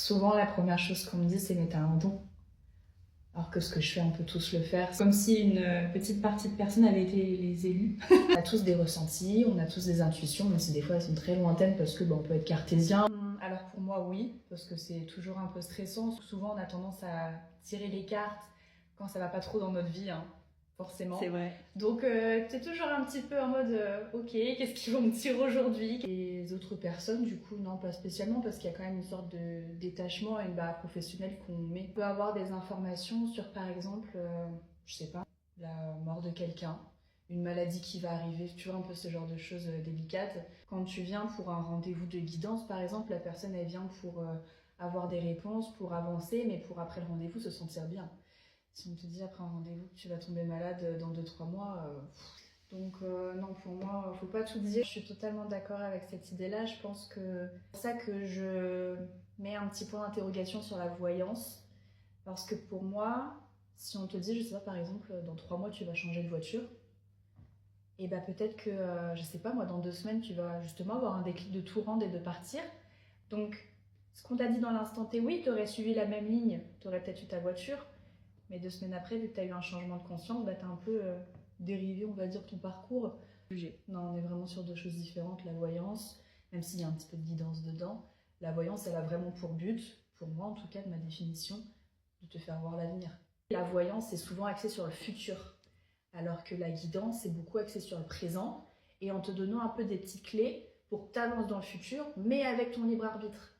Souvent, la première chose qu'on me dit, c'est « mais t'as un don ». Alors que ce que je fais, on peut tous le faire. Comme si une petite partie de personnes avaient été les élus. On a tous des ressentis, on a tous des intuitions, même si des fois elles sont très lointaines parce que on peut être cartésien. Alors pour moi, oui, parce que c'est toujours un peu stressant. Souvent, on a tendance à tirer les cartes quand ça va pas trop dans notre vie, hein, forcément. C'est vrai. Donc t'es toujours un petit peu en mode ok, qu'est-ce qu'ils vont me dire aujourd'hui? Les autres personnes, du coup, non, pas spécialement, parce qu'il y a quand même une sorte de détachement et une barre professionnelle qu'on met. On peut avoir des informations sur, par exemple, je sais pas, la mort de quelqu'un, une maladie qui va arriver, toujours un peu ce genre de choses délicates. Quand tu viens pour un rendez-vous de guidance, par exemple, la personne, elle vient pour avoir des réponses, pour avancer, mais pour après le rendez-vous se sentir bien. Si on te dit après un rendez-vous que tu vas tomber malade dans 2-3 mois, donc non, pour moi, faut pas tout dire. Je suis totalement d'accord avec cette idée-là. Je pense que c'est pour ça que je mets un petit point d'interrogation sur la voyance. Parce que pour moi, si on te dit, je sais pas, par exemple, dans 3 mois, tu vas changer de voiture, et bah peut-être que, je sais pas, moi, dans 2 semaines, tu vas justement avoir un déclic de tout rendre et de partir. Donc, ce qu'on t'a dit dans l'instant T, oui, tu aurais suivi la même ligne, tu aurais peut-être eu ta voiture, mais 2 semaines après, vu que tu as eu un changement de conscience, bah, tu as un peu dérivé, on va dire, ton parcours. Non, on est vraiment sur 2 choses différentes. La voyance, même s'il y a un petit peu de guidance dedans, la voyance, elle a vraiment pour but, pour moi en tout cas, de ma définition, de te faire voir l'avenir. La voyance est souvent axée sur le futur, alors que la guidance est beaucoup axée sur le présent, et en te donnant un peu des petites clés pour que tu avances dans le futur, mais avec ton libre arbitre.